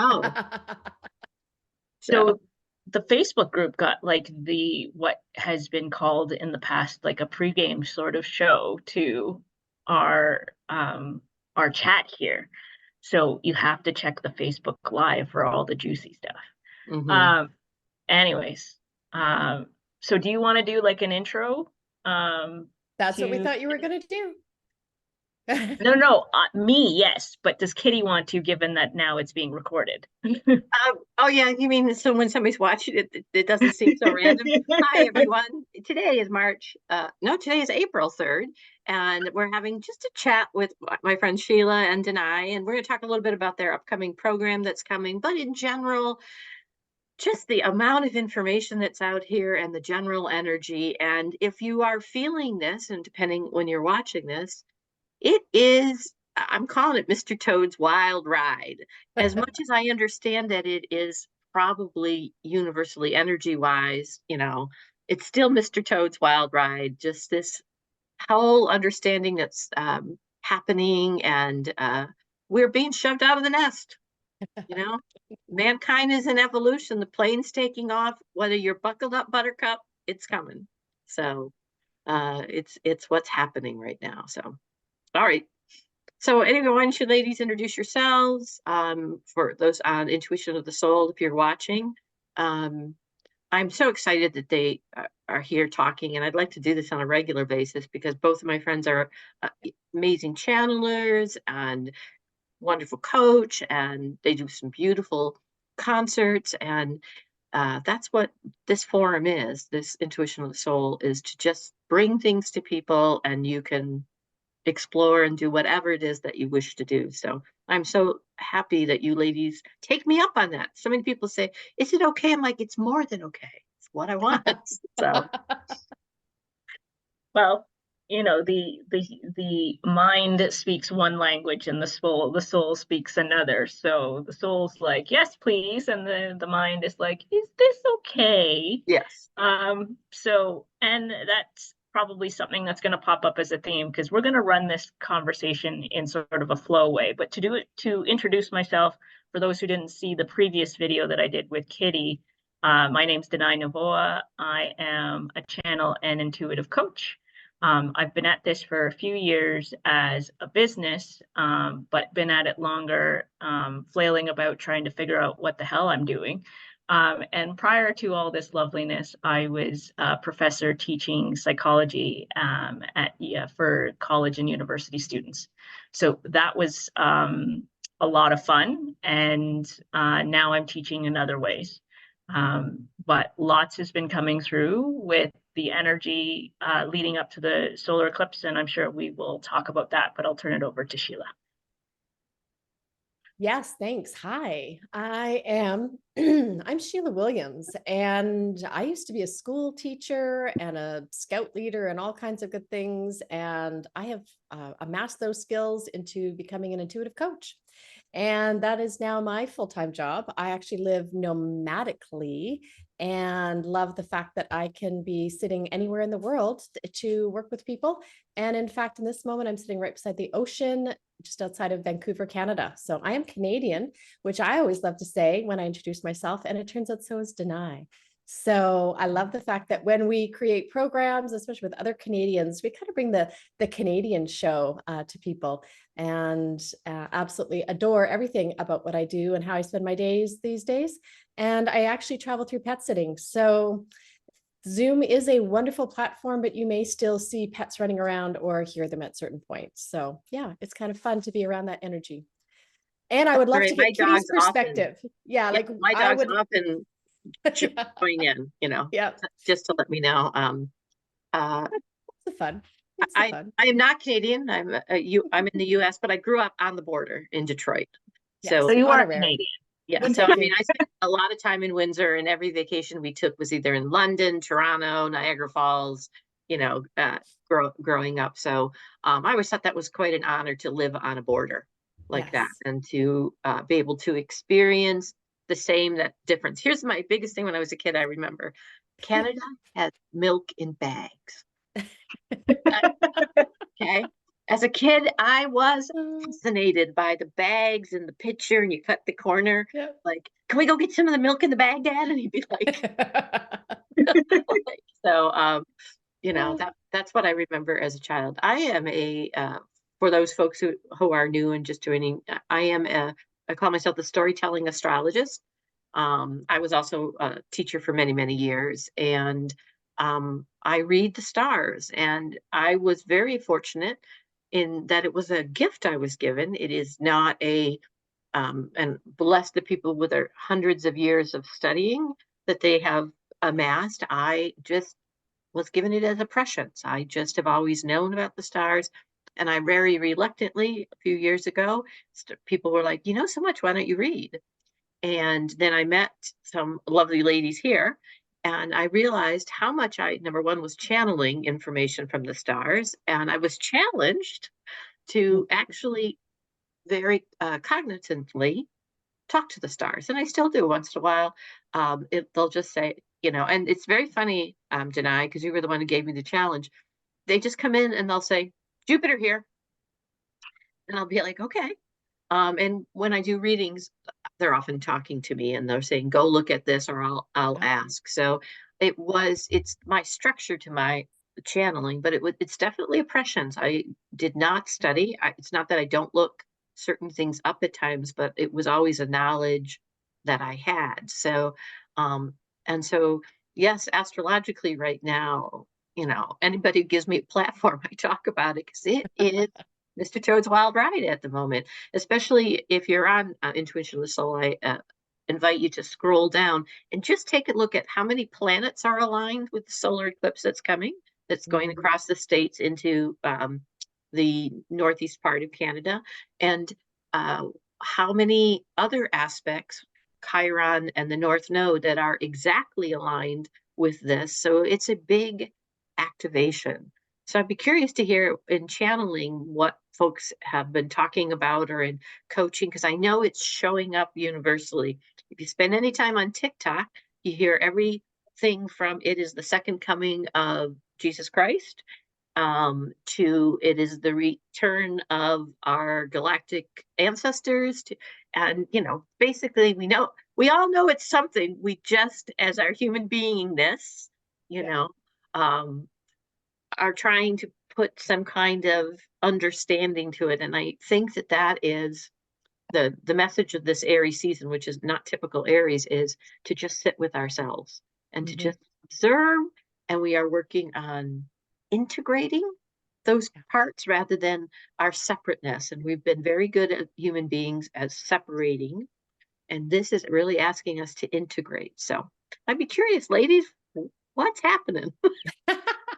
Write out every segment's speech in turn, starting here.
Oh, So so the Facebook group got like the what has been called in the past like a pregame sort of show to our um our chat here. So you have to check the Facebook Live for all the juicy stuff. mhm. Um anyways, um so do you want to do like an intro That's what we to thought you were going to do. no, no, me, yes, but does Kitty want to, given that now it's being recorded? Oh yeah, you mean so when somebody's watching it, it doesn't seem so random. Hi everyone. Today is March. No, today is April 3rd, and we're having just a chat with my friend Sheila and Danay, and we're going to talk a little bit about their upcoming program that's coming. But in general, just the amount of information that's out here and the general energy. And if you are feeling this, and depending when you're watching this, it is, I'm calling it Mr. Toad's Wild Ride. As much as I understand that it is probably universally energy wise, it's still Mr. Toad's Wild Ride. Just this whole understanding that's happening, and we're being shoved out of the nest. You know, mankind is in evolution. The plane's taking off. Whether you're buckled up, Buttercup, it's coming. So it's what's happening right now. So, all right. So anyway, why don't you ladies introduce yourselves? For those on Intuition of the Soul, if you're watching. Um, I'm so excited that they are here talking, and I'd like to do this on a regular basis because both of my friends are amazing channelers and wonderful coach, and they do some beautiful concerts. And that's what this forum is. This Intuition of the Soul is to just bring things to people, and you can explore and do whatever it is that you wish to do. So I'm so happy that you ladies take me up on that. So many people say, "Is it okay?" I'm like, "It's more than okay. It's what I want." So Well, the mind speaks one language and the soul speaks another. So the soul's like, yes, please, and the mind is like, is this okay? yes. So and that's probably something that's going to pop up as a theme because we're going to run this conversation in sort of a flow way. But to do it, to introduce myself, for those who didn't see the previous video that I did with Kitty, my name's Danay Novoa. I am a channel and intuitive coach. I've been at this for a few years as a business, but been at it longer, flailing about trying to figure out what the hell I'm doing. And prior to all this loveliness, I was a professor teaching psychology for college and university students. So that was a lot of fun. And now I'm teaching in other ways. But lots has been coming through with the energy leading up to the solar eclipse, and I'm sure we will talk about that, but I'll turn it over to Sheila. Yes, thanks. Hi, I am I'm Sheila Williams, and I used to be a school teacher and a scout leader and all kinds of good things. And I have amassed those skills into becoming an intuitive coach. And that is now my full-time job. I actually live nomadically and love the fact that I can be sitting anywhere in the world to work with people. And in fact, in this moment, I'm sitting right beside the ocean, just outside of Vancouver, Canada. So I am Canadian, which I always love to say when I introduce myself. And it turns out so is Danay. So I love the fact that when we create programs, especially with other Canadians, we kind of bring the Canadian show to people, and absolutely adore everything about what I do and how I spend my days these days. And I actually travel through pet sitting. So Zoom is a wonderful platform, but you may still see pets running around or hear them at certain points. So yeah, it's kind of fun to be around that energy. And I would All love right. to get Kitty's perspective. Yeah, Yeah, like my I dogs would. often join Yeah, in, yeah, just to let me know. Uh, it's the fun. It's the I fun. I am not Canadian. I'm in the U.S., but I grew up on the border in Detroit. So Yes, So you are honorary. Canadian. yeah, Well, so thank I mean, you. I spent a lot of time in Windsor, and every vacation we took was either in London, Toronto, Niagara Falls. Growing up. So I always thought that was quite an honor to live on a border like that, Yes. and to be able to experience that difference. Here's my biggest thing when I was a kid. I remember Canada has milk in bags. Okay. As a kid, I was fascinated by the bags and the pitcher, and you cut the corner. Yeah. Like, can we go get some of the milk in the bag, Dad? And he'd be like, so, that's what I remember as a child. I am for those folks who are new and just joining, I call myself the storytelling astrologist. I was also a teacher for many, many years, and I read the stars, and I was very fortunate in that it was a gift I was given. It is not and bless the people with their hundreds of years of studying that they have amassed. I just was given it as a prescience. I just have always known about the stars. And I very reluctantly, a few years ago, people were like, you know so much, why don't you read? And then I met some lovely ladies here, and I realized how much number one, was channeling information from the stars. And I was challenged to actually very cognitively talk to the stars. And I still do once in a while. They'll just say, and it's very funny, Danai, because you were the one who gave me the challenge. They just come in and they'll say, Jupiter here. And I'll be like, okay. And when I do readings, they're often talking to me and they're saying, go look at this, or I'll ask. So it's my structure to my channeling, but it's definitely a prescience. I did not study. It's not that I don't look certain things up at times, but it was always a knowledge that I had. So, and so, yes, astrologically right now, anybody who gives me a platform, I talk about it because it is Mr. Toad's Wild Ride at the moment, especially if you're on Intuition of the Soul. I invite you to scroll down and just take a look at how many planets are aligned with the solar eclipse that's coming, that's going across the states into the northeast part of Canada, and how many other aspects, Chiron and the North Node, that are exactly aligned with this. So it's a big activation. So I'd be curious to hear in channeling what folks have been talking about, or in coaching, because I know it's showing up universally. If you spend any time on TikTok, you hear everything from it is the second coming of Jesus Christ, to it is the return of our galactic ancestors, and basically we all know it's something. We just, as our human beingness, are trying to put some kind of understanding to it. And I think that is the message of this Aries season, which is not typical Aries, is to just sit with ourselves and to just observe. And we are working on integrating those parts rather than our separateness. And we've been very good at human beings as separating. And this is really asking us to integrate. So I'd be curious, ladies, what's happening?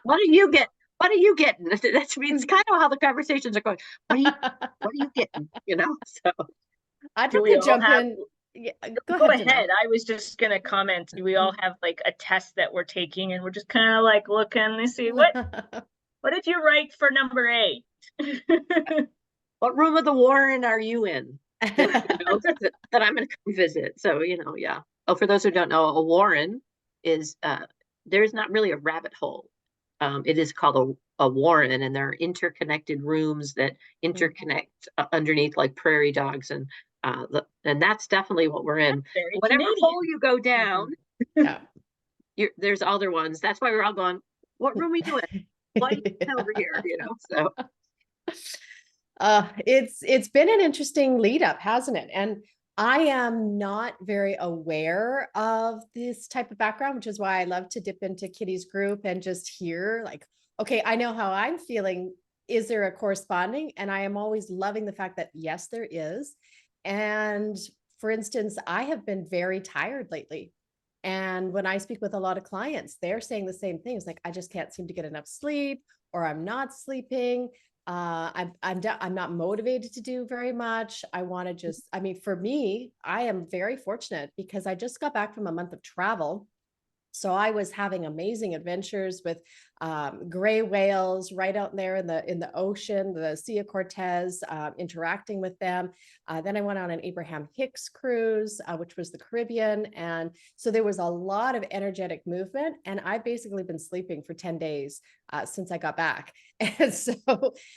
What are you getting? That means kind of how the conversations are going. What are you getting? So I'd love to jump in. Yeah, go ahead. I was just going to comment. Do we all have like a test that we're taking, and we're just kind of like looking to see what did you write for number 8? What room of the Warren are you in? That I'm going to come visit. So, yeah. Oh, for those who don't know, a Warren is, there's not really a rabbit hole. It is called a warren, and there are interconnected rooms that interconnect underneath, like prairie dogs, and that's definitely what we're in. Whatever Canadian hole you go down, there's other ones. That's why we're all going, what room are you in? Why are you over here? So it's been an interesting lead up, hasn't it? And I am not very aware of this type of background, which is why I love to dip into Kitty's group and just hear like, okay, I know how I'm feeling. Is there a corresponding? And I am always loving the fact that yes, there is. And for instance, I have been very tired lately. And when I speak with a lot of clients, they're saying the same things. Like, I just can't seem to get enough sleep, or I'm not sleeping. I'm not motivated to do very much. I want to just, for me, I am very fortunate because I just got back from a month of travel. So I was having amazing adventures with gray whales right out there in the ocean, the Sea of Cortez, interacting with them. Then I went on an Abraham Hicks cruise, which was the Caribbean, and so there was a lot of energetic movement. And I've basically been sleeping for 10 days since I got back. And so,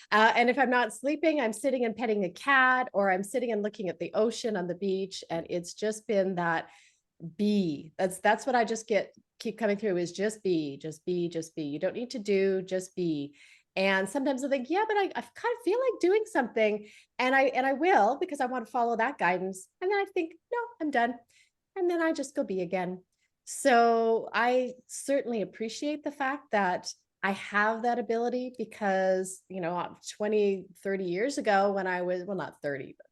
and if I'm not sleeping, I'm sitting and petting a cat, or I'm sitting and looking at the ocean on the beach, and it's just been that be. That's what I just keep coming through, is just be, just be, just be. You don't need to do, just be. And sometimes I think, yeah, but I kind of feel like doing something, and I will, because I want to follow that guidance. And then I think, no, I'm done. And then I just go be again. So I certainly appreciate the fact that I have that ability, because, 20, 30 years ago, when I was, well, not 30, but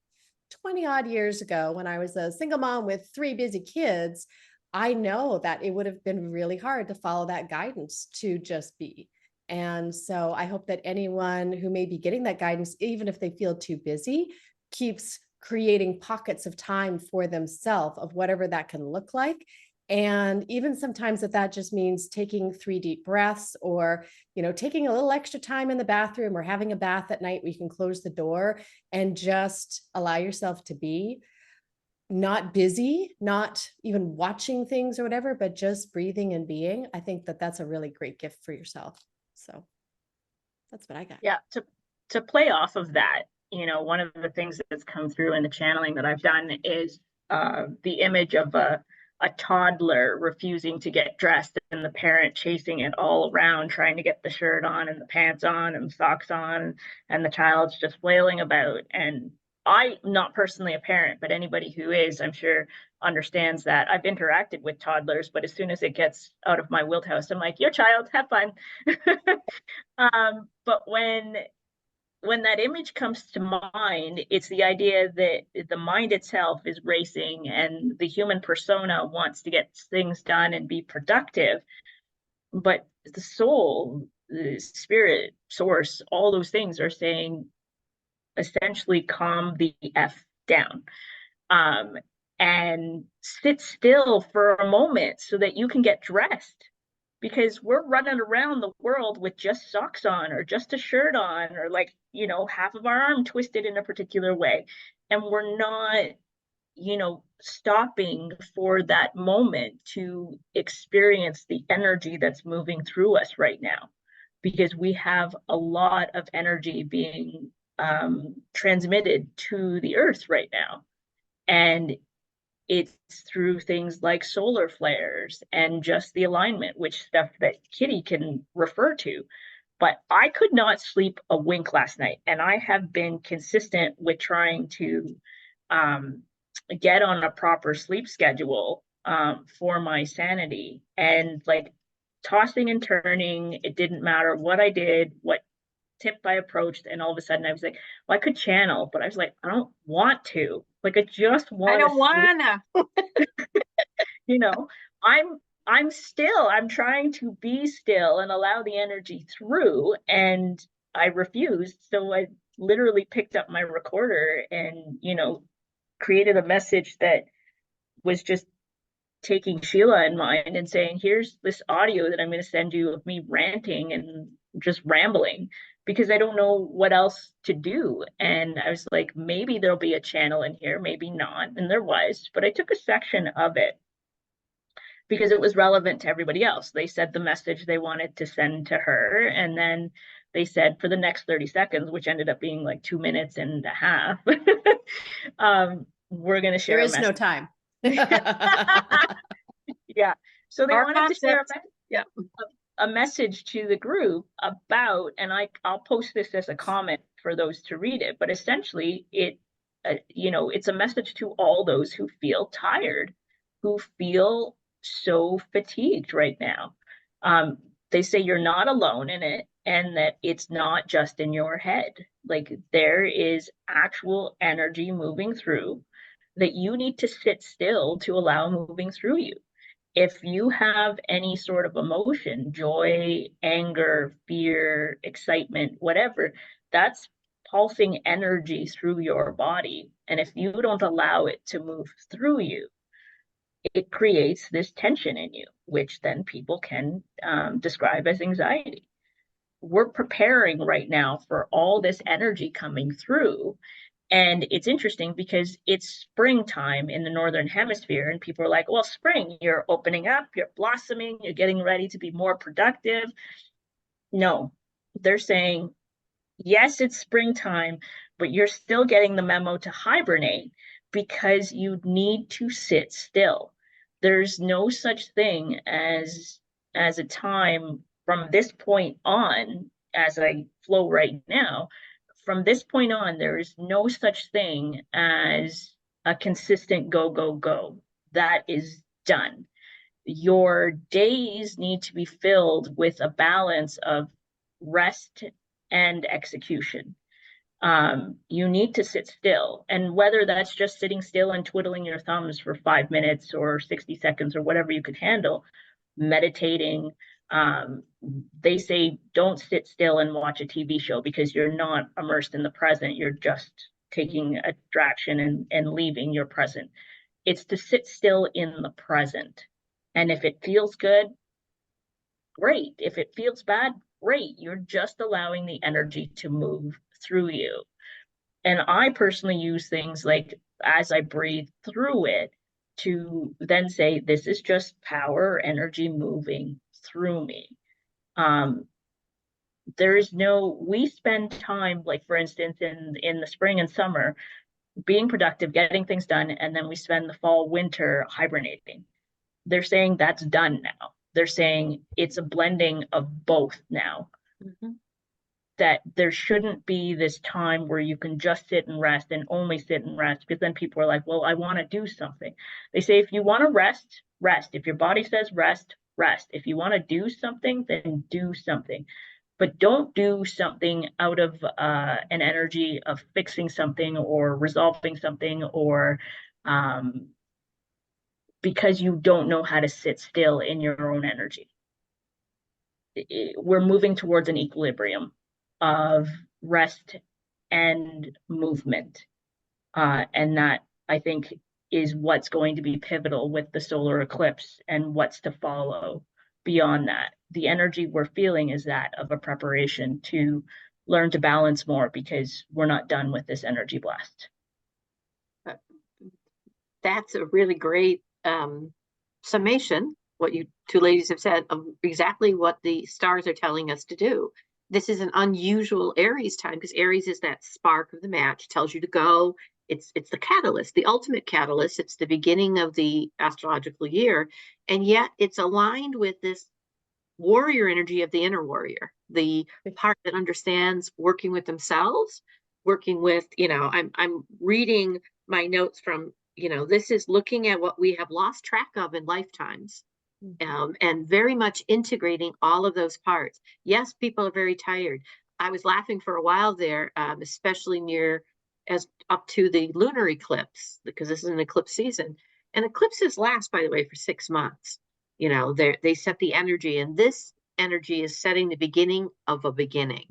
20 odd years ago, when I was a single mom with 3 busy kids, I know that it would have been really hard to follow that guidance to just be. And so I hope that anyone who may be getting that guidance, even if they feel too busy, keeps creating pockets of time for themselves, of whatever that can look like. And even sometimes that just means taking 3 deep breaths, or, taking a little extra time in the bathroom, or having a bath at night where you can close the door and just allow yourself to be not busy, not even watching things or whatever, but just breathing and being. I think that that's a really great gift for yourself. So that's what I got. Yeah, to play off of that, one of the things that's come through in the channeling that I've done is the image of a toddler refusing to get dressed, and the parent chasing it all around, trying to get the shirt on and the pants on and socks on, and the child's just flailing about. And I'm not personally a parent, but anybody who is, I'm sure, understands that. I've interacted with toddlers, but as soon as it gets out of my wheelhouse, I'm like, your child, have fun. But when that image comes to mind, it's the idea that the mind itself is racing, and the human persona wants to get things done and be productive. But the soul, the spirit, source, all those things are saying, essentially, calm the F down. And sit still for a moment so that you can get dressed, because we're running around the world with just socks on, or just a shirt on, or like, half of our arm twisted in a particular way. And we're not, stopping for that moment to experience the energy that's moving through us right now, because we have a lot of energy being transmitted to the earth right now. And it's through things like solar flares and just the alignment, which stuff that Kitty can refer to. But I could not sleep a wink last night, and I have been consistent with trying to get on a proper sleep schedule for my sanity. And like, tossing and turning, it didn't matter what I did, what tip I approached, and all of a sudden I was like, well, I could channel, but I was like, I don't want to. Like, I just want I don't wanna. I'm still, I'm trying to be still and allow the energy through, and I refused. So I literally picked up my recorder and, created a message that was just taking Sheila in mind and saying, here's this audio that I'm going to send you of me ranting and just rambling, because I don't know what else to do. And I was like, maybe there'll be a channel in here, maybe not. And there was, but I took a section of it because it was relevant to everybody else. They said the message they wanted to send to her, and then they said for the next 30 seconds, which ended up being like 2 minutes and a half, we're going to share. There is no time. Yeah. So they Our wanted to share yeah. a message to the group about, and I'll post this as a comment for those to read it, but essentially it's a message to all those who feel tired, who feel so fatigued right now. They say you're not alone in it, and that it's not just in your head. Like, there is actual energy moving through that you need to sit still to allow moving through you. If you have any sort of emotion, joy, anger, fear, excitement, whatever, that's pulsing energy through your body. And if you don't allow it to move through you, it creates this tension in you, which then people can describe as anxiety. We're preparing right now for all this energy coming through. And it's interesting because it's springtime in the Northern Hemisphere, and people are like, well, spring, you're opening up, you're blossoming, you're getting ready to be more productive. No, they're saying, yes, it's springtime, but you're still getting the memo to hibernate because you need to sit still. There's no such thing as a time from this point on, as I flow right now, from this point on, there is no such thing as a consistent go, go, go. That is done. Your days need to be filled with a balance of rest and execution. You need to sit still. And whether that's just sitting still and twiddling your thumbs for 5 minutes or 60 seconds or whatever you could handle, meditating. They say don't sit still and watch a TV show because you're not immersed in the present. You're just taking a distraction and leaving your present. It's to sit still in the present. And if it feels good, great. If it feels bad, great. You're just allowing the energy to move through you. And I personally use things like as I breathe through it to then say, this is just power, energy moving through me. There is no, we spend time, like for instance, in the spring and summer, being productive, getting things done, and then we spend the fall, winter hibernating. They're saying that's done now. They're saying it's a blending of both now. Mm-hmm. That there shouldn't be this time where you can just sit and rest and only sit and rest, because then people are like, well, I want to do something. They say, if you want to rest, rest. If your body says rest, rest. If you want to do something, then do something. But don't do something out of an energy of fixing something or resolving something, or because you don't know how to sit still in your own energy. We're moving towards an equilibrium of rest and movement. And that, I think, is what's going to be pivotal with the solar eclipse and what's to follow beyond that. The energy we're feeling is that of a preparation to learn to balance more, because we're not done with this energy blast. That's a really great summation, what you two ladies have said, of exactly what the stars are telling us to do. This is an unusual Aries time, because Aries is that spark of the match, tells you to go. It's the catalyst, the ultimate catalyst. It's the beginning of the astrological year, and yet it's aligned with this warrior energy of the inner warrior, the part that understands working with themselves, working with, I'm reading my notes from, this is looking at what we have lost track of in lifetimes. And very much integrating all of those parts. Yes, people are very tired. I was laughing for a while there, especially near as up to the lunar eclipse, because this is an eclipse season. And eclipses last, by the way, for 6 months. They set the energy, and this energy is setting the beginning of a beginning.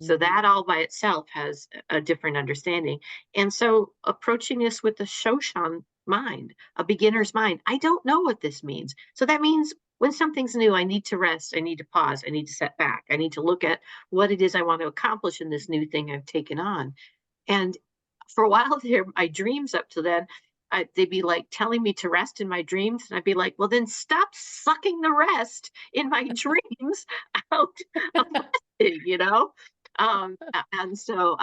So that all by itself has a different understanding. And so approaching this with the Shoshan mind, a beginner's mind, I don't know what this means. So that means when something's new, I need to rest, I need to pause, I need to set back, I need to look at what it is I want to accomplish in this new thing I've taken on. And for a while there, my dreams up to then, they'd be like telling me to rest in my dreams, and I'd be like, well, then stop sucking the rest in my dreams out of resting, and so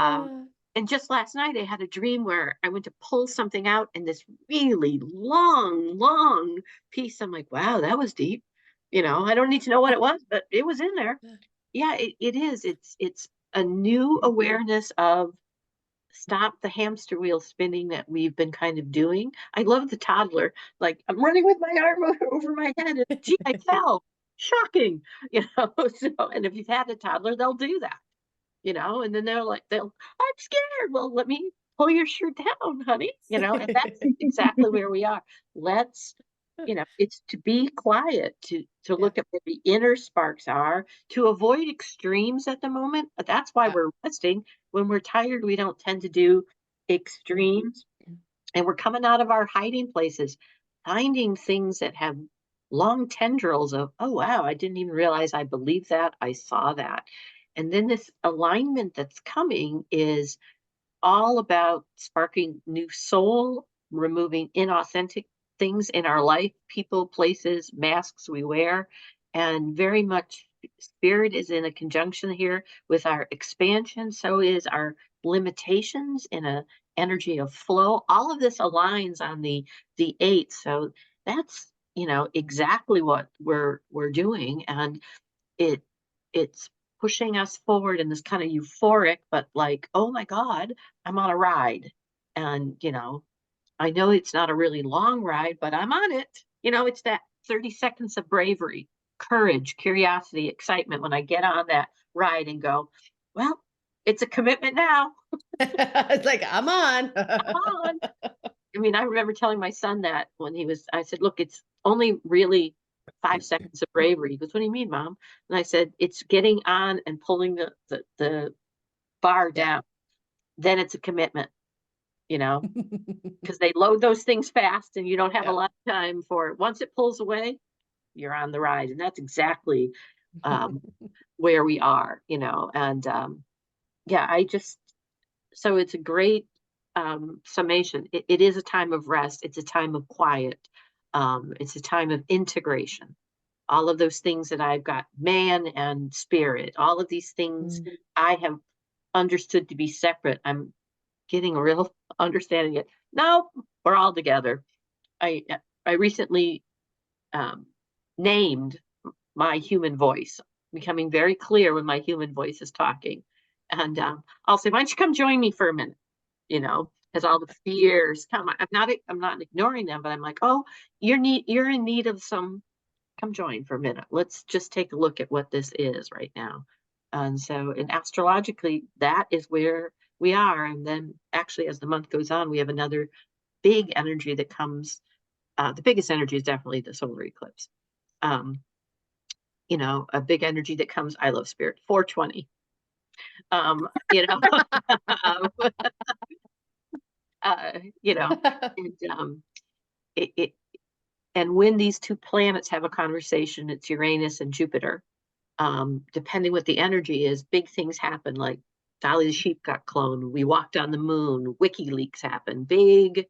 and just last night I had a dream where I went to pull something out, and this really long piece, I'm like, wow, that was deep. I don't need to know what it was, but it was in there. Yeah, it is. It's a new awareness of stop the hamster wheel spinning that we've been kind of doing. I love the toddler, like, I'm running with my arm over my head, and gee, I fell. Shocking. So, and if you've had a toddler, they'll do that. And then I'm scared. Well, let me pull your shirt down, honey. And that's exactly where we are. Let's, it's to be quiet, to look at where the inner sparks are, to avoid extremes at the moment. That's why we're resting. When we're tired, we don't tend to do extremes, and we're coming out of our hiding places. finding things that have long tendrils of, oh, wow, I didn't even realize I believed that. I saw that. And then this alignment that's coming is all about sparking new soul, removing inauthentic things in our life, people, places, masks we wear, and very much spirit is in a conjunction here with our expansion. So is our limitations in a energy of flow. All of this aligns on the eighth. So that's exactly what we're doing, and it it's pushing us forward in this kind of euphoric, but like, oh my God, I'm on a ride. And I know it's not a really long ride, but I'm on it. It's that 30 seconds of bravery, courage, curiosity, excitement when I get on that ride and go, well, it's a commitment now. It's like, I'm on. I'm on. I mean, I remember telling my son that when I said, look, it's only really 5 seconds of bravery. He goes, what do you mean, Mom? And I said, it's getting on and pulling the bar Yeah. down. Then it's a commitment, because they load those things fast and you don't have a Yeah. lot of time for it. Once it pulls away, you're on the ride. And that's exactly where we are, and yeah, so it's a great summation. It is a time of rest. It's a time of quiet. It's a time of integration. All of those things that I've got, man and spirit, all of these things I have understood to be separate. I'm getting a real understanding it. No, we're all together. I recently named my human voice, becoming very clear when my human voice is talking. And I'll say, why don't you come join me for a minute? As all the fears come. I'm not ignoring them, but I'm like, oh, you're in need of some, come join for a minute. Let's just take a look at what this is right now. And so, and astrologically, that is where we are. And then actually, as the month goes on, we have another big energy that comes. The biggest energy is definitely the solar eclipse. A big energy that comes. I love spirit. 420. You know, um, and it and when these two planets have a conversation, it's Uranus and Jupiter. Depending what the energy is, big things happen. Like Dolly the sheep got cloned. We walked on the moon. WikiLeaks happened. Big,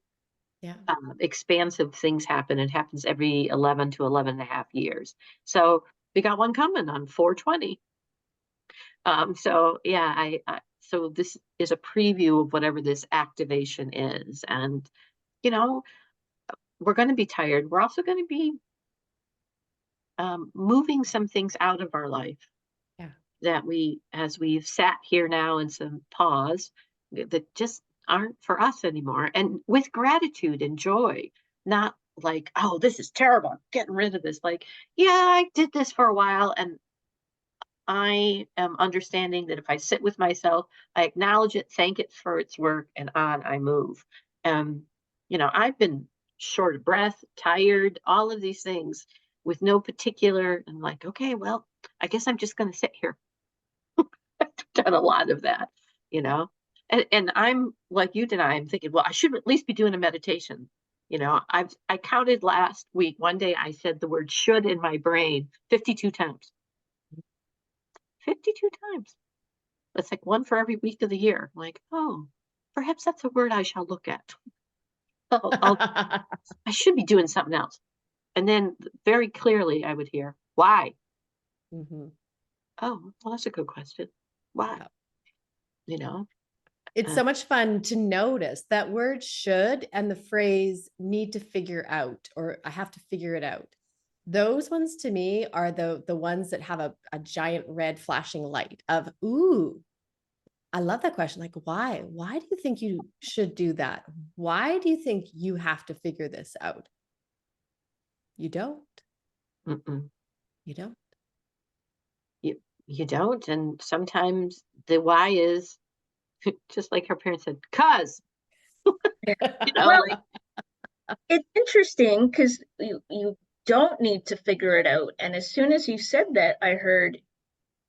Yeah. expansive things happen. It happens every 11 to 11 and a half years. So we got one coming on 420. So yeah, so this is a preview of whatever this activation is, and we're going to be tired. We're also going to be moving some things out of our life. Yeah. That as we've sat here now in some pause, that just aren't for us anymore, and with gratitude and joy, not like, oh, this is terrible, I'm getting rid of this. Like, yeah, I did this for a while, and I am understanding that if I sit with myself, I acknowledge it, thank it for its work, and on I move. And, I've been short of breath, tired, all of these things with no particular, I'm like, okay, well, I guess I'm just going to sit here. I've done a lot of that, you Yeah. know, and I'm like you, Danai, I'm thinking, well, I should at least be doing a meditation. I counted last week, one day I said the word should in my brain 52 times. 52 times. That's like one for every week of the year. I'm like, oh, perhaps that's a word I shall look at. I should be doing something else. And then very clearly I would hear, why? Mhm. Oh, well, that's a good question. Why? Yeah. It's so much fun to notice that word should and the phrase need to figure out, or I have to figure it out. Those ones to me are the ones that have a giant red flashing light of, ooh, I love that question. Like, why? Why do you think you should do that? Why do you think you have to figure this out? You don't. Mm-mm. You don't. You don't. And sometimes the why is just like her parents said, cause, Well, like, it's interesting because you don't need to figure it out. And as soon as you said that, I heard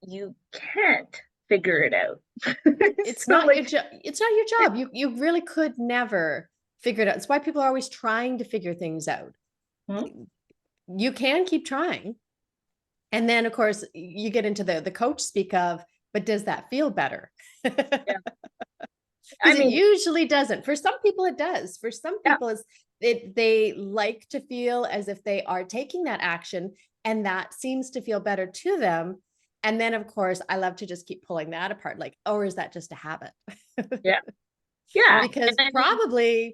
you can't figure it out. It's So not your job. It's not your job. You really could never figure it out. It's why people are always trying to figure things out. Mhm. You can keep trying. And then, of course, you get into the coach speak of, but does that feel better? Yeah. I Because it mean, usually doesn't. For some people, it does. For some yeah, people, they like to feel as if they are taking that action, and that seems to feel better to them. And then, of course, I love to just keep pulling that apart, like, or is that just a habit? yeah, yeah. Because And I mean,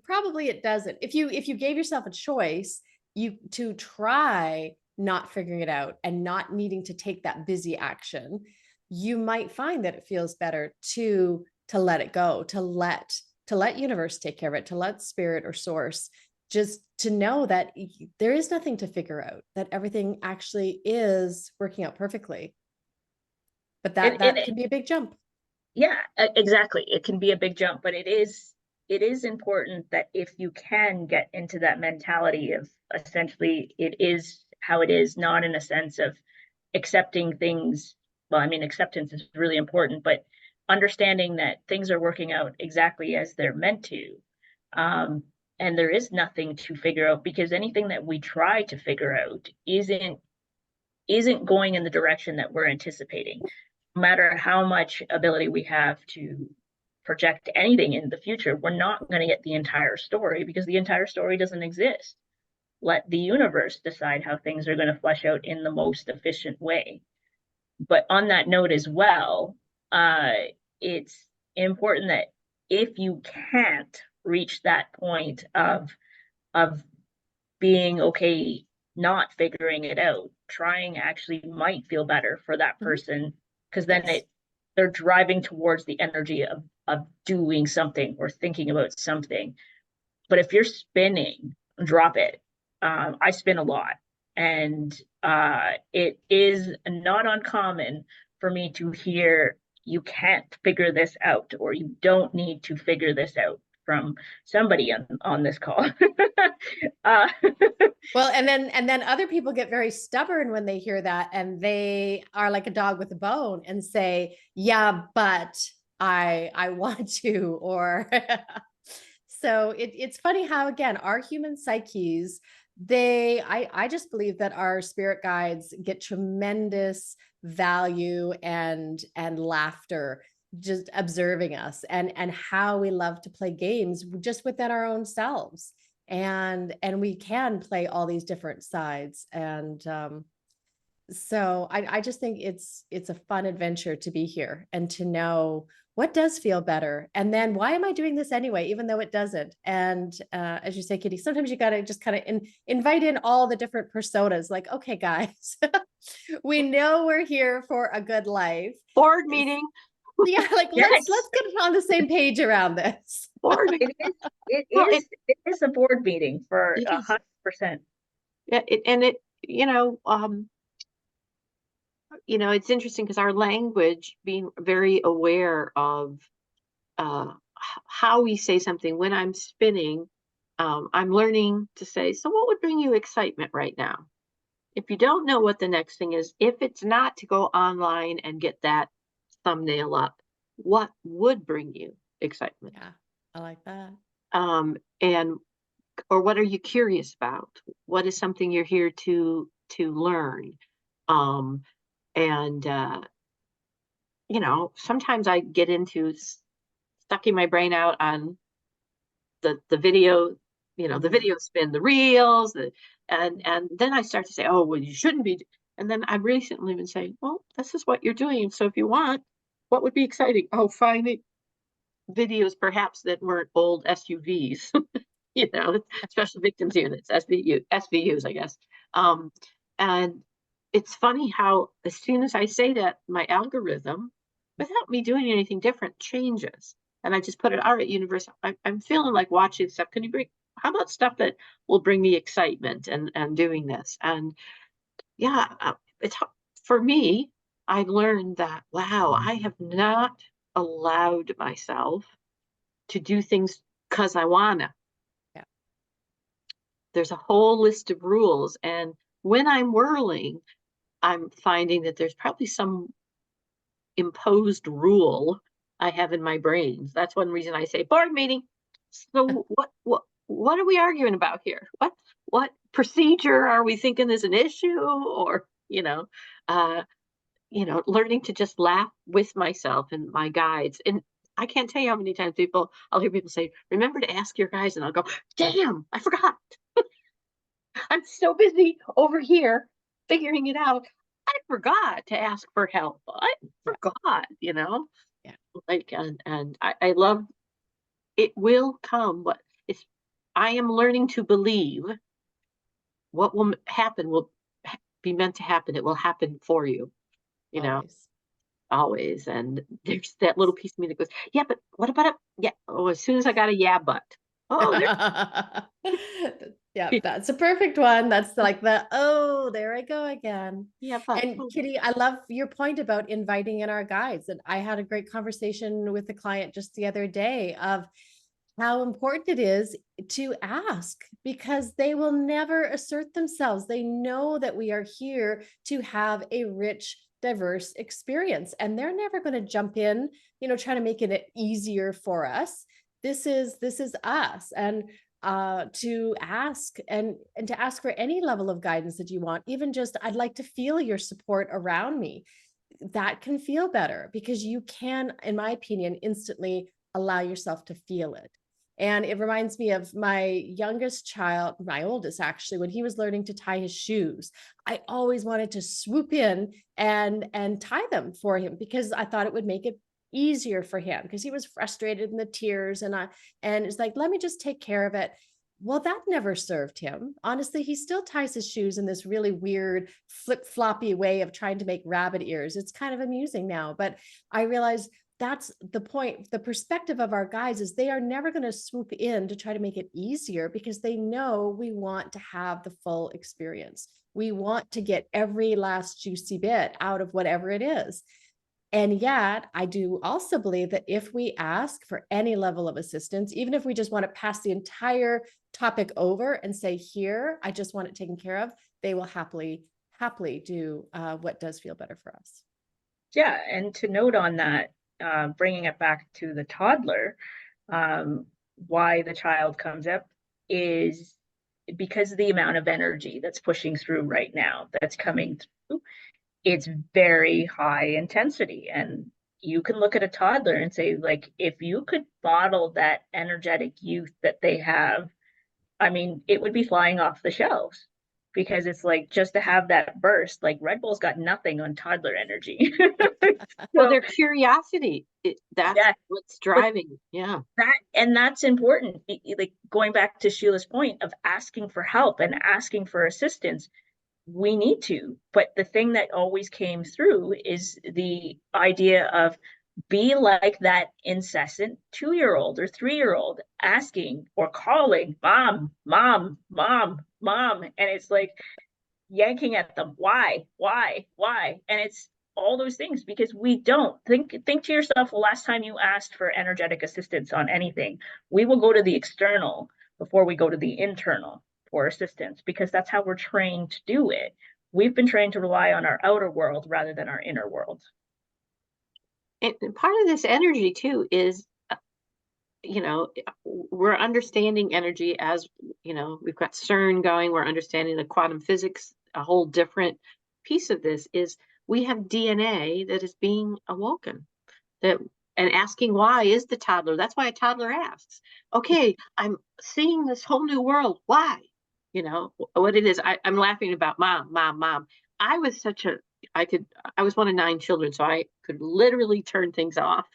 probably it doesn't. If you gave yourself a choice, you to try not figuring it out and not needing to take that busy action, you might find that it feels better to let it go, to let universe take care of it, to let spirit or source, just to know that there is nothing to figure out, that everything actually is working out perfectly. But and, that can be a big jump. yeah, exactly. It can be a big jump, but it is important that if you can get into that mentality of essentially it is how it is, not in a sense of accepting things. Well, I mean, acceptance is really important, but understanding that things are working out exactly as they're meant to. Um, and there is nothing to figure out, because anything that we try to figure out isn't going in the direction that we're anticipating. No matter how much ability we have to project anything in the future, we're not going to get the entire story, because the entire story doesn't exist. Let the universe decide how things are going to flesh out in the most efficient way. But on that note as well, uh, it's important that if you can't reach that point of being okay not figuring it out, trying actually might feel better for that Mhm. person, because then Yes. they're driving towards the energy of doing something or thinking about something. But if you're spinning, drop it. I spin a lot, and it is not uncommon for me to hear you can't figure this out, or you don't need to figure this out, from somebody on this call. uh, Well, and then other people get very stubborn when they hear that, and they are like a dog with a bone and say, "Yeah, but I want to," or so it's funny how, again, our human psyches, I just believe that our spirit guides get tremendous value and laughter just observing us, and how we love to play games just within our own selves, and we can play all these different sides, and so I just think it's a fun adventure to be here and to know what does feel better, and then why am I doing this anyway, even though it doesn't. And as you say, Kitty, sometimes you got to just kind of invite in all the different personas, like, okay, guys, we know we're here for a good life. Board meeting, Yeah, like let's yes, get on the same page around this. board meeting. it is. It Well, is. It is a board meeting for it is. 100%. Yeah, and it, it's interesting because our language, being very aware of how we say something. When I'm spinning, I'm learning to say, so what would bring you excitement right now? If you don't know what the next thing is, if it's not to go online and get that thumbnail up, what would bring you excitement? Yeah, I like that. And or what are you curious about? What is something you're here to learn? Um, and sometimes I get into sucking my brain out on the video, the Mhm. video spin, the reels, and then I start to say, oh, well, you shouldn't be. And then I've recently been saying, well, this is what you're doing. So if you want, what would be exciting? Oh, finding videos perhaps that weren't old SUVs, special victims units, SVUs, I guess. And it's funny how as soon as I say that, my algorithm, without me doing anything different, changes. And I just put it, all right, universe, I'm feeling like watching stuff. Can you how about stuff that will bring me excitement and doing this? And yeah, for me, I've learned that, wow, I have not allowed myself to do things because I wanna. Yeah. There's a whole list of rules. And when I'm whirling, I'm finding that there's probably some imposed rule I have in my brain. That's one reason I say board meeting. So what are we arguing about here? What procedure are we thinking is an issue? Or, learning to just laugh with myself and my guides. And I can't tell you how many times I'll hear people say, remember to ask your guides. And I'll go, damn, I forgot. I'm so busy over here figuring it out. I forgot to ask for help. I forgot, Yeah. like, and I love it will come, but I am learning to believe what will happen will be meant to happen. It will happen for you, Always. always. And there's that little piece of me that goes, yeah, but what about it? Yeah. Oh, as soon as I got a yeah, but Yeah, that's a perfect one. That's like there I go again. yeah, but And Kitty, I love your point about inviting in our guides. And I had a great conversation with a client just the other day of how important it is to ask, because they will never assert themselves. They know that we are here to have a rich, diverse experience, and they're never going to jump in, trying to make it easier for us. This is us. And to ask and to ask for any level of guidance that you want, even just, I'd like to feel your support around me. That can feel better, because you can, in my opinion, instantly allow yourself to feel it. And it reminds me of my youngest child, my oldest actually, when he was learning to tie his shoes. I always wanted to swoop in and tie them for him, because I thought it would make it easier for him, because he was frustrated in the tears, and it's like, let me just take care of it. Well, that never served him. Honestly, he still ties his shoes in this really weird flip-floppy way of trying to make rabbit ears. It's kind of amusing now, but I realized that's the point. The perspective of our guides is they are never going to swoop in to try to make it easier, because they know we want to have the full experience. We want to get every last juicy bit out of whatever it is. And yet, I do also believe that if we ask for any level of assistance, even if we just want to pass the entire topic over and say, here, I just want it taken care of, they will happily do what does feel better for us. Yeah, and to note on that, bringing it back to the toddler, why the child comes up is because of the amount of energy that's pushing through right now, that's coming through. It's very high intensity. And you can look at a toddler and say, like, if you could bottle that energetic youth that they have, I mean, it would be flying off the shelves, because it's like, just to have that burst, like Red Bull's got nothing on toddler energy. well, So, their curiosity, that's yeah, what's driving. Yeah. that's important. Like, going back to Sheila's point of asking for help and asking for assistance, we need to. But the thing that always came through is the idea of, be like that incessant 2-year-old or 3-year-old asking or calling, mom, mom, mom, mom. And it's like yanking at them. Why? And it's all those things, because we don't think to yourself, the last time you asked for energetic assistance on anything. We will go to the external before we go to the internal for assistance, because that's how we're trained to do it. We've been trained to rely on our outer world rather than our inner world. And part of this energy too is, we're understanding energy as, we've got CERN going, we're understanding the quantum physics. A whole different piece of this is we have DNA that is being awoken, and asking why is the toddler. That's why a toddler asks, okay, I'm seeing this whole new world. Why? What it is. I'm laughing about mom. I was I was one of 9 children, so I could literally turn things off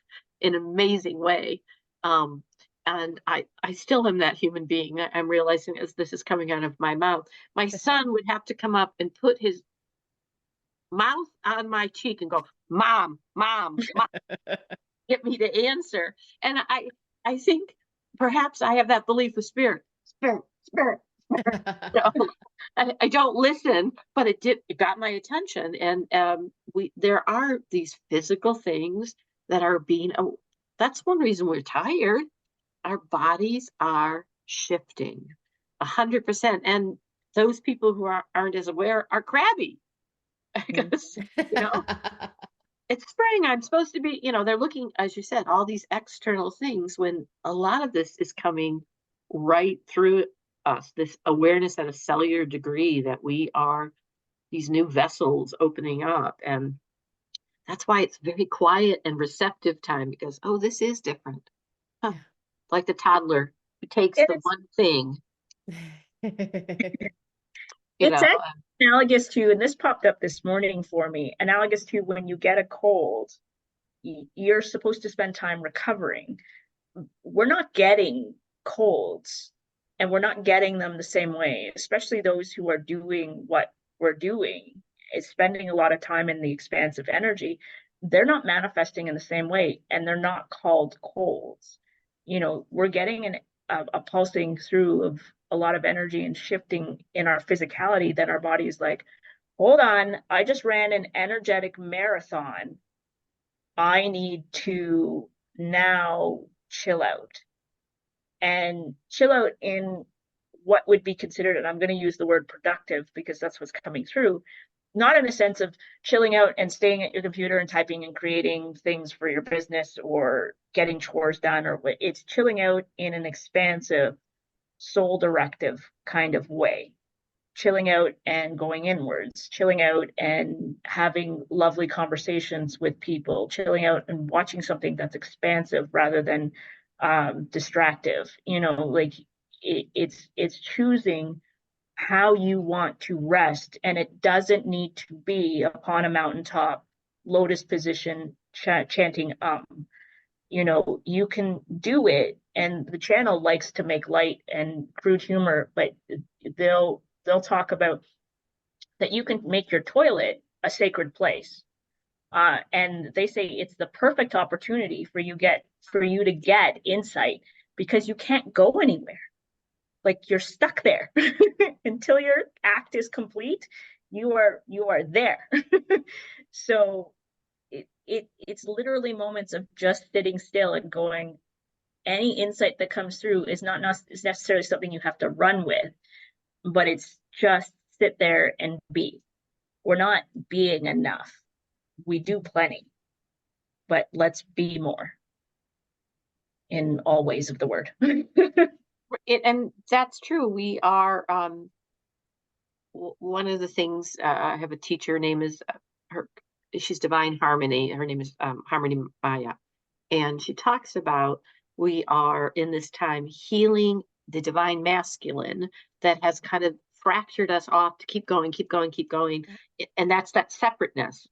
in an amazing way. And I still am that human being. I'm realizing as this is coming out of my mouth. My son would have to come up and put his mouth on my cheek and go, mom, get me to answer. And I think perhaps I have that belief with spirit. So, I don't listen, but it got my attention. And there are these physical things that are being, that's one reason we're tired. Our bodies are shifting 100%. And those people who aren't as aware are crabby. Because, it's spring. I'm supposed to be, they're looking, as you said, all these external things, when a lot of this is coming right through us, this awareness at a cellular degree that we are these new vessels opening up. And that's why it's very quiet and receptive time, because, oh, this is different. Huh. Yeah. Like the toddler who takes the one thing, It's analogous to, and this popped up this morning for me, analogous to when you get a cold, you're supposed to spend time recovering. We're not getting colds, and we're not getting them the same way, especially those who are doing what we're doing, is spending a lot of time in the expansive energy. They're not manifesting in the same way, and they're not called colds. We're getting a pulsing through of a lot of energy and shifting in our physicality that our body's like, hold on, I just ran an energetic marathon. I need to now chill out. And chill out in what would be considered, and I'm going to use the word productive because that's what's coming through, not in a sense of chilling out and staying at your computer and typing and creating things for your business or getting chores done, or it's chilling out in an expansive, soul directive kind of way. Chilling out and going inwards, chilling out and having lovely conversations with people, chilling out and watching something that's expansive rather than distractive. Like it's choosing how you want to rest, and it doesn't need to be upon a mountaintop, lotus position, chanting you can do it, and the channel likes to make light and crude humor, but they'll talk about that you can make your toilet a sacred place, and they say it's the perfect opportunity for you to get insight, because you can't go anywhere. Like, you're stuck there until your act is complete. You are there. So it's literally moments of just sitting still and going, any insight that comes through is not necessarily something you have to run with, but it's just sit there and be. We're not being enough. We do plenty, but let's be more in all ways of the word. And that's true. We are, one of the things, I have a teacher, name is she's Divine Harmony. Her name is Harmony Maya. And she talks about, we are in this time healing the divine masculine that has kind of fractured us off to keep going, keep going, keep going. And that's that separateness.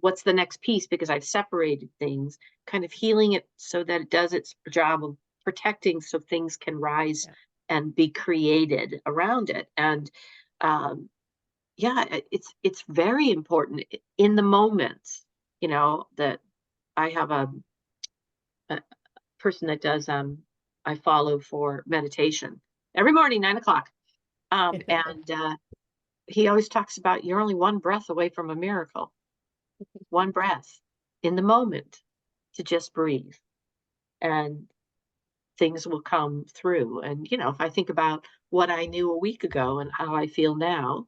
What's the next piece? Because I've separated things, kind of healing it so that it does its job of protecting, so things can rise and be created around it. And it's very important in the moments, that I have a person that does, I follow for meditation every morning, 9 o'clock. And he always talks about, you're only one breath away from a miracle, one breath in the moment to just breathe, and things will come through. And, if I think about what I knew a week ago and how I feel now,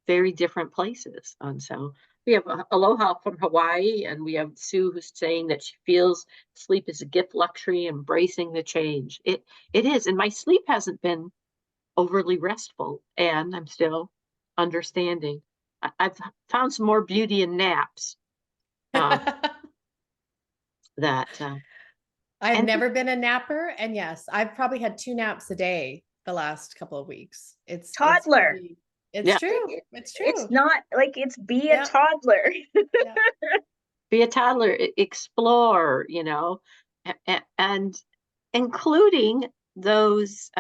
very different places. And so we have Aloha from Hawaii, and we have Sue, who's saying that she feels sleep is a gift, luxury, embracing the change. It is. And my sleep hasn't been overly restful, and I'm still understanding. I've found some more beauty in naps. I've never been a napper, and yes, I've probably had 2 naps a day the last couple of weeks. It's toddler. It's true. It's true. It's not like it's be a toddler. Be a toddler, explore, and including those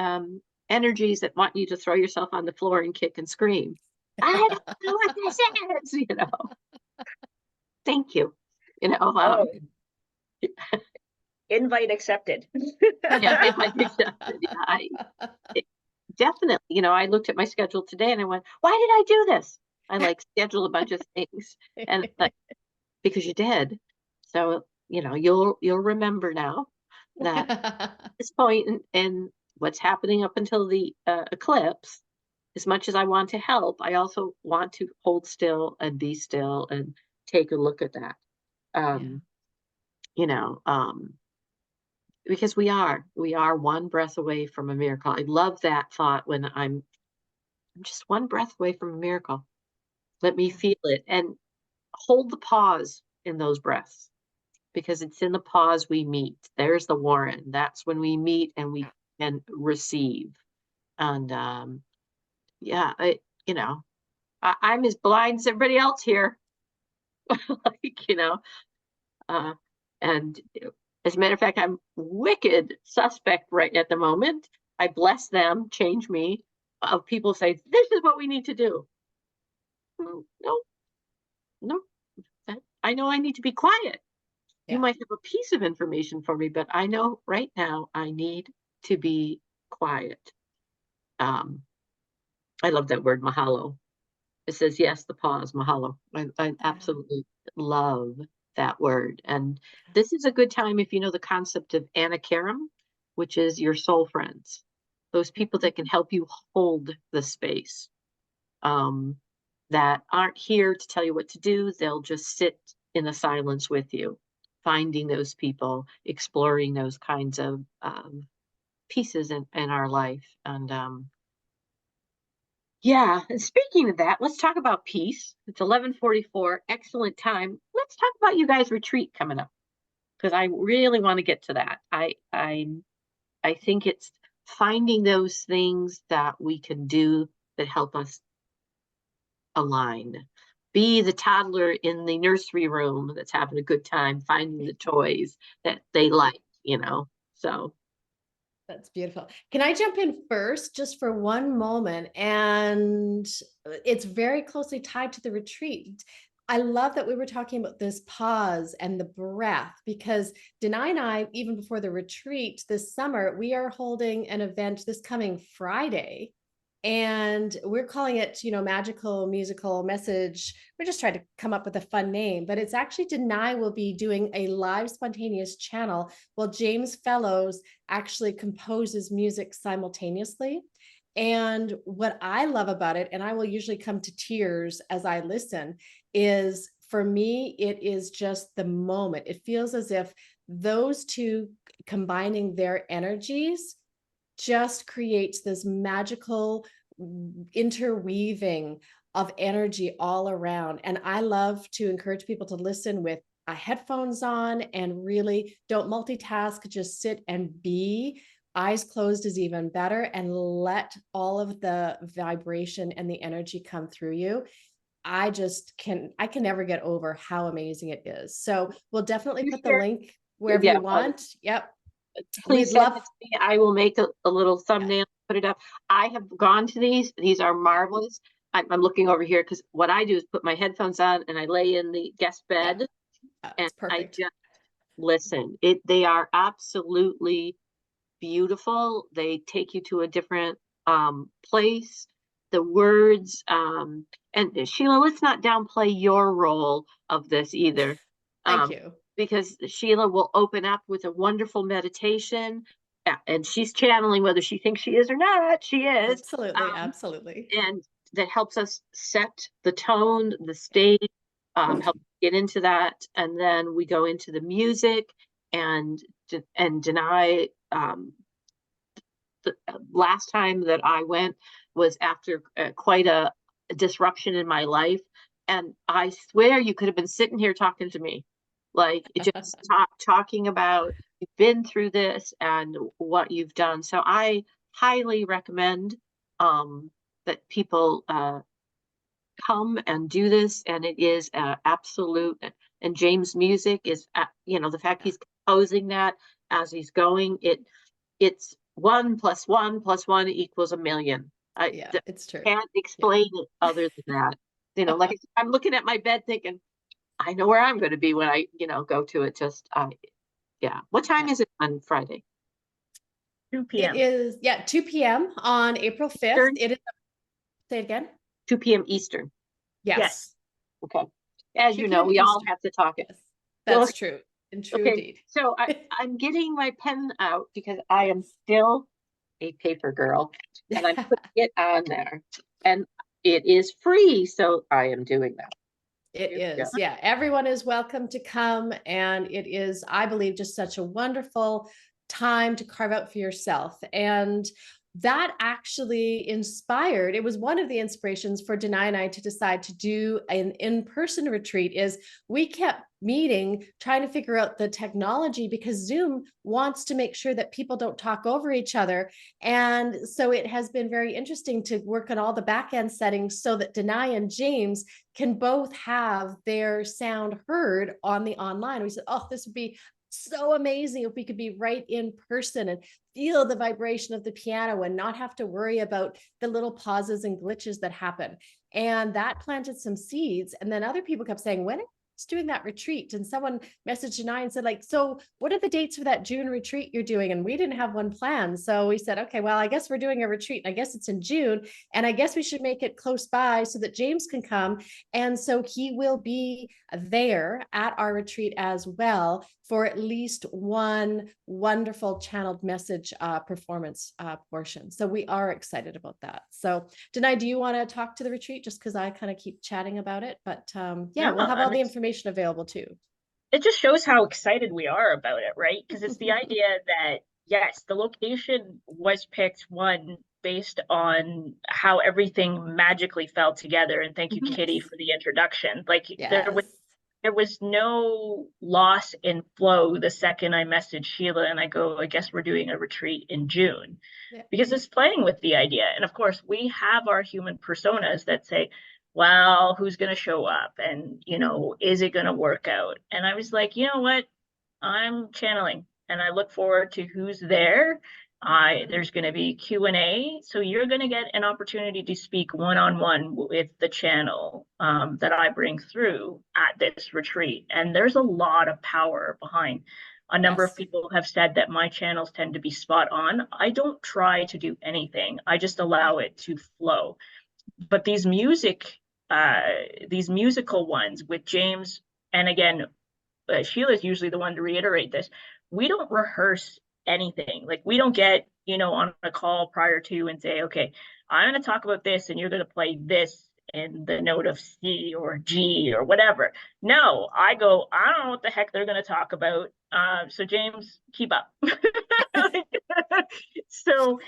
energies that want you to throw yourself on the floor and kick and scream. I don't know what this is, Thank you. Invite accepted. Invite accepted. Definitely, I looked at my schedule today and I went, why did I do this? I schedule a bunch of things, and because you did. So, you'll remember now that at this point in what's happening up until the eclipse, as much as I want to help, I also want to hold still and be still and take a look at that. because we are one breath away from a miracle. I love that thought when I'm just one breath away from a miracle. Let me feel it and hold the pause in those breaths because it's in the pause we meet. There's the Warren. That's when we meet and we can receive. And yeah, I'm as blind as everybody else here. Like, uh, and as a matter of fact, I'm wicked suspect right at the moment. I bless them, change me, of people say, this is what we need to do. No, no, I know I need to be quiet. You Yeah. might have a piece of information for me, but I know right now I need to be quiet. I love that word, mahalo. It says, yes, the pause, mahalo. I absolutely love that word. And this is a good time if you know the concept of anakaram, which is your soul friends, those people that can help you hold the space, that aren't here to tell you what to do. They'll just sit in the silence with you, finding those people, exploring those kinds of pieces in our life. And yeah, and speaking of that, let's talk about peace. It's 11:44, excellent time. Let's talk about you guys' retreat coming up because I really want to get to that. I think it's finding those things that we can do that help us align. Be the toddler in the nursery room that's having a good time finding the toys that they like. So That's beautiful. Can I jump in first just for one moment? And it's very closely tied to the retreat. I love that we were talking about this pause and the breath because Danai and I, even before the retreat this summer, we are holding an event this coming Friday. And we're calling it, magical musical message. We're just trying to come up with a fun name, but it's actually Danai will be doing a live spontaneous channel while James Fellows actually composes music simultaneously. And what I love about it, and I will usually come to tears as I listen, is for me, it is just the moment. It feels as if those two combining their energies just creates this magical interweaving of energy all around. And I love to encourage people to listen with headphones on and really don't multitask, just sit and be. Eyes closed is even better, and let all of the vibration and the energy come through you. I can never get over how amazing it is. So we'll definitely put the link wherever yeah, you want. Yep. please We'd send love. it to me. I will make a little thumbnail, put it up. I have gone to these. These are marvelous. I'm looking over here because what I do is put my headphones on and I lay in the guest bed and It's I perfect. just listen. They are absolutely beautiful. They take you to a different place. The words, and Sheila, let's not downplay your role of this either. Thank you. Because Sheila will open up with a wonderful meditation, and she's channeling whether she thinks she is or not. She is. Absolutely, absolutely. And that helps us set the tone, the stage, help get into that. And then we go into the music and deny. The last time that I went was after quite a disruption in my life. And I swear you could have been sitting here talking to me, like just talking about you've been through this and what you've done. So I highly recommend that people come and do this. And it is absolute. And James' music is, the fact he's composing that as he's going, it's 1 + 1 + 1 = 1,000,000. Yeah, it's true. Can't explain it other than that. Like I'm looking at my bed thinking, I know where I'm going to be when I, go to it. Just, yeah. What time is it on Friday? 2 p.m. It is, 2 p.m. on April 5th. Eastern? It is, say it again. 2 p.m. Eastern. Yes. Okay. As 2 you know, p.m. we all Eastern. have to talk it. Yes, that's true. And true Okay. indeed. So I'm getting my pen out because I am still a paper girl and I'm putting it on there. And it is free, so I am doing that. It is. Yeah. Everyone is welcome to come. And it is, I believe, just such a wonderful time to carve out for yourself. And that actually inspired, it was one of the inspirations for Danay and I to decide to do an in-person retreat. Is we kept meeting, trying to figure out the technology, because Zoom wants to make sure that people don't talk over each other. And so it has been very interesting to work on all the back end settings so that Danay and James can both have their sound heard on the online. We said, oh, this would be so amazing if we could be right in person and feel the vibration of the piano and not have to worry about the little pauses and glitches that happen. And that planted some seeds. And then other people kept saying, when are you doing that retreat? And someone messaged Janai and said, like, so what are the dates for that June retreat you're doing? And we didn't have one planned. So we said, okay, well, I guess we're doing a retreat. I guess it's in June. And I guess we should make it close by so that James can come. And so he will be there at our retreat as well for at least one wonderful channeled message performance portion. So we are excited about that. So Danay, do you want to talk to the retreat? Just because I kind of keep chatting about it, but yeah, we'll have all the information available too. It just shows how excited we are about it, right? Because it's the idea that, yes, the location was picked, one, based on how everything magically fell together. And thank you, Kitty, for the introduction. Like, there was no loss in flow the second I messaged Sheila and I go, I guess we're doing a retreat in June, because it's playing with the idea. And of course, we have our human personas that say, well, who's going to show up? And, you know, is it going to work out? And I was like, you know what? I'm channeling and I look forward to who's there. There's going to be Q&A. So you're going to get an opportunity to speak one-on-one with the channel that I bring through at this retreat. And there's a lot of power behind. A number of people have said that my channels tend to be spot on. I don't try to do anything. I just allow it to flow. But these musical ones with James, and again, Sheila's usually the one to reiterate this. We don't rehearse anything. Like, we don't get, you know, on a call prior to and say, okay, I'm going to talk about this and you're going to play this in the note of C or G or whatever. No, I go, I don't know what the heck they're going to talk about. So James, keep up. So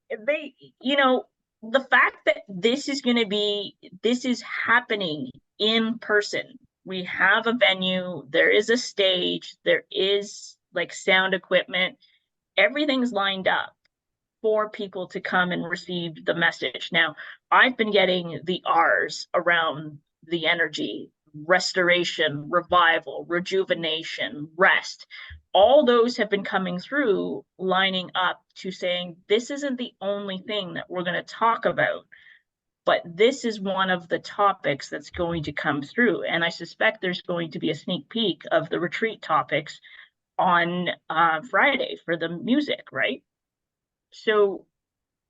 they, you know, the fact that this is happening in person. We have a venue, there is a stage, there is like sound equipment, everything's lined up for people to come and receive the message. Now, I've been getting the R's around the energy: restoration, revival, rejuvenation, rest. All those have been coming through, lining up to saying, this isn't the only thing that we're going to talk about, but this is one of the topics that's going to come through. And I suspect there's going to be a sneak peek of the retreat topics on Friday for the music, right? So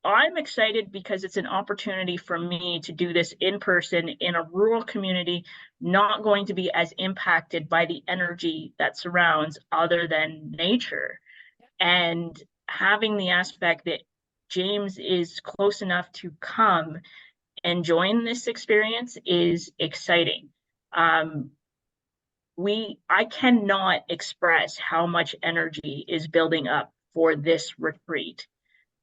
I'm excited because it's an opportunity for me to do this in person in a rural community, not going to be as impacted by the energy that surrounds other than nature. And having the aspect that James is close enough to come and join this experience is exciting. I cannot express how much energy is building up for this retreat.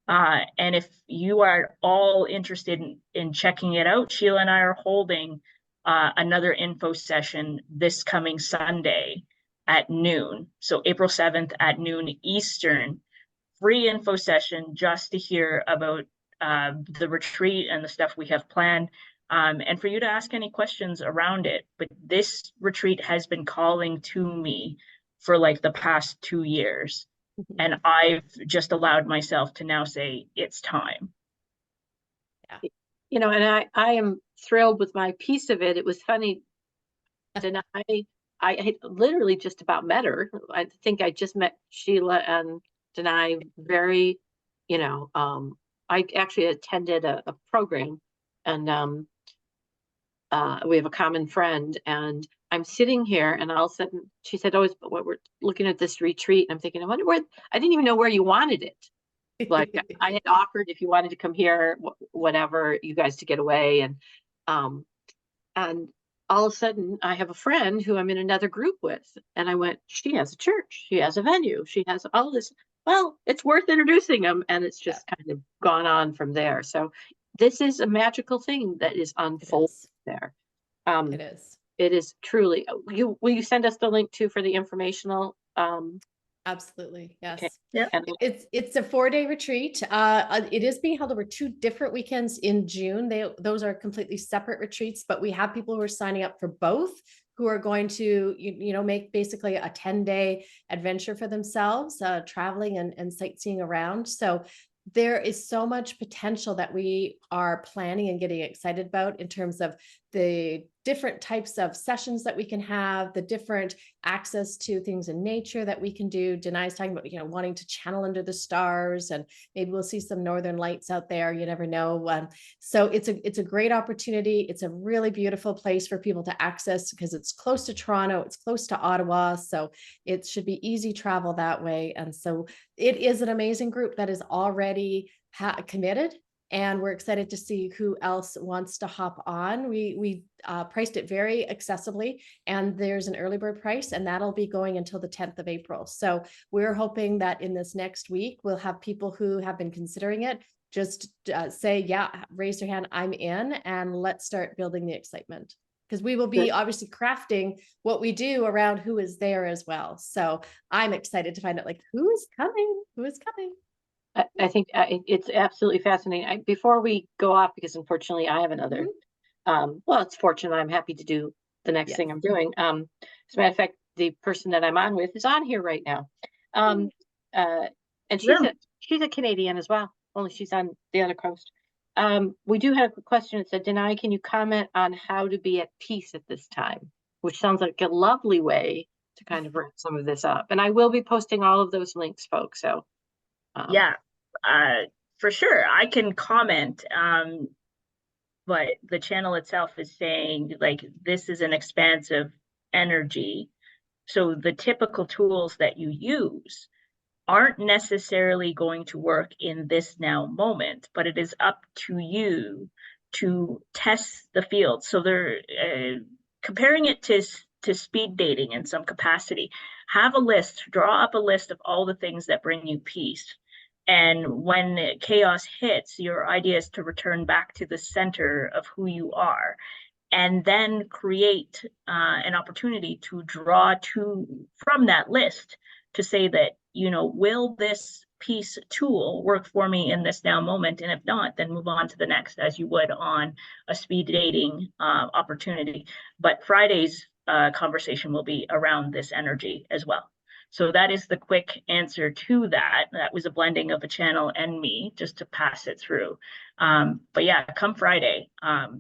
And if you are all interested in checking it out, Sheila and I are holding another info session this coming Sunday at noon. So April 7th at noon Eastern, free info session just to hear about the retreat and the stuff we have planned, and for you to ask any questions around it. But this retreat has been calling to me for like the past 2 years. And I've just allowed myself to now say it's time. Yeah. You know, and I am thrilled with my piece of it. It was funny. And I had literally just about met her. I think I just met Sheila and Danay very, you know, I actually attended a program, and we have a common friend, and I'm sitting here, and all of a sudden she said, oh, we're looking at this retreat. And I'm thinking, I wonder where, I didn't even know where you wanted it. Like, I had offered if you wanted to come here, whatever, you guys to get away. And all of a sudden I have a friend who I'm in another group with. And I went, she has a church, she has a venue, she has all this. well, it's worth introducing them, and it's just kind of gone on from there. So this is a magical thing that is It unfolding is. there. It is. It is truly. Will you send us the link too for the informational? Absolutely. Okay. Yes. Yep. And It's a 4-day retreat. It is being held over 2 different weekends in June. Those are completely separate retreats, but we have people who are signing up for both, who are going to make basically a 10-day adventure for themselves, traveling and sightseeing around. So there is so much potential that we are planning and getting excited about in terms of the different types of sessions that we can have, the different access to things in nature that we can do. Danai's talking about, wanting to channel under the stars, and maybe we'll see some northern lights out there. You never know. So it's a great opportunity. It's a really beautiful place for people to access because it's close to Toronto, it's close to Ottawa, so it should be easy travel that way. And so it is an amazing group that is already committed, and we're excited to see who else wants to hop on. We priced it very accessibly, and there's an early bird price, and that'll be going until the 10th of April. So we're hoping that in this next week, we'll have people who have been considering it just say, yeah, raise their hand, I'm in, and let's start building the excitement. Because we will be obviously crafting what we do around who is there as well. So I'm excited to find out, like, who is coming, who is coming. I think it's absolutely fascinating. Before we go off, because unfortunately I have another, well, it's fortunate. I'm happy to do the next thing I'm doing. As a matter of fact, the person that I'm on with is on here right now. And she's a Canadian as well, only she's on the other coast. We do have a question that said, Danai, can you comment on how to be at peace at this time? Which sounds like a lovely way to kind of wrap some of this up. And I will be posting all of those links, folks. So Yeah, for sure. I can comment, but the channel itself is saying, like, this is an expansive energy. So the typical tools that you use aren't necessarily going to work in this now moment, but it is up to you to test the field. So they're comparing it to speed dating in some capacity. Have a list, draw up a list of all the things that bring you peace. And when chaos hits, your idea is to return back to the center of who you are, and then create an opportunity to draw from that list to say that, will this piece tool work for me in this now moment? And if not, then move on to the next, as you would on a speed dating opportunity. But Friday's conversation will be around this energy as well. So that is the quick answer to that. That was a blending of a channel and me, just to pass it through. But yeah, come Friday,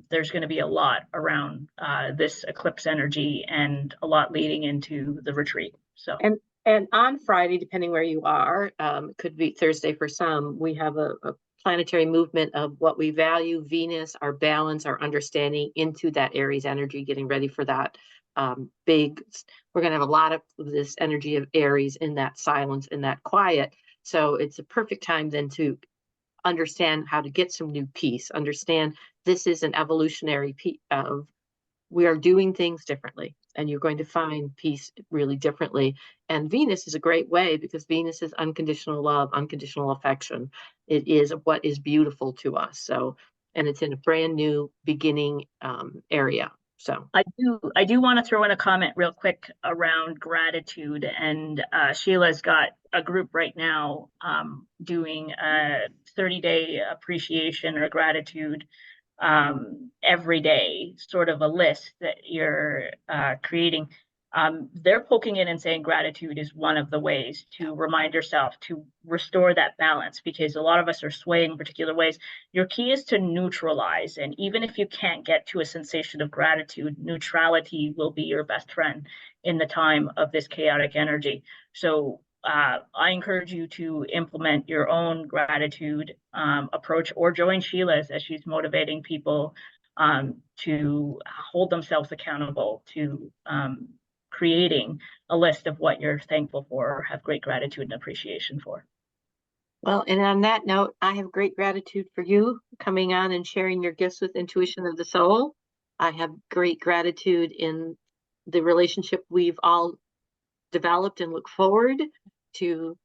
there's going to be a lot around this eclipse energy, and a lot leading into the retreat. So and on Friday, depending where you are, could be Thursday for some, we have a planetary movement of what we value, Venus, our balance, our understanding into that Aries energy, getting ready for that big. We're going to have a lot of this energy of Aries in that silence, in that quiet. So it's a perfect time then to understand how to get some new peace, understand this is an evolutionary piece of, we are doing things differently, and you're going to find peace really differently. And Venus is a great way, because Venus is unconditional love, unconditional affection. It is what is beautiful to us. So, and it's in a brand new beginning area. So I do want to throw in a comment real quick around gratitude. And Sheila's got a group right now doing a 30-day appreciation or gratitude every day, sort of a list that you're creating. They're poking in and saying gratitude is one of the ways to remind yourself to restore that balance, because a lot of us are swaying particular ways. Your key is to neutralize. And even if you can't get to a sensation of gratitude, neutrality will be your best friend in the time of this chaotic energy. So I encourage you to implement your own gratitude approach, or join Sheila's as she's motivating people to hold themselves accountable to creating a list of what you're thankful for or have great gratitude and appreciation for. well, and on that note, I have great gratitude for you coming on and sharing your gifts with Intuition of the Soul. I have great gratitude in the relationship we've all developed, and look forward to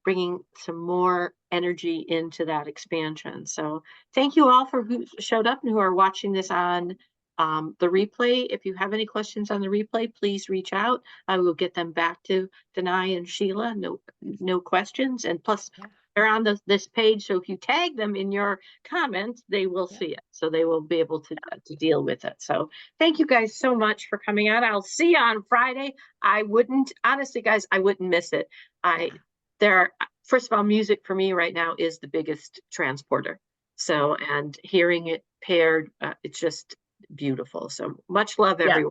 bringing some more energy into that expansion. So thank you all for who showed up and who are watching this on the replay. If you have any questions on the replay, please reach out. I will get them back to Danay and Sheila. No questions. And plus, they're on this page, so if you tag them in your comments, they will see it. So they will be able to deal with it. So thank you guys so much for coming out. I'll see you on Friday. I wouldn't, honestly, guys, I wouldn't miss it. First of all, music for me right now is the biggest transporter. So, and hearing it paired, it's just beautiful. So much love, everyone.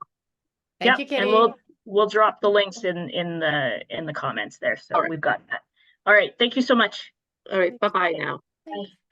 Thank you, Kitty. And we'll drop the links in the comments there. So we've got that. All right. Thank you so much. All right. Bye-bye now. Bye.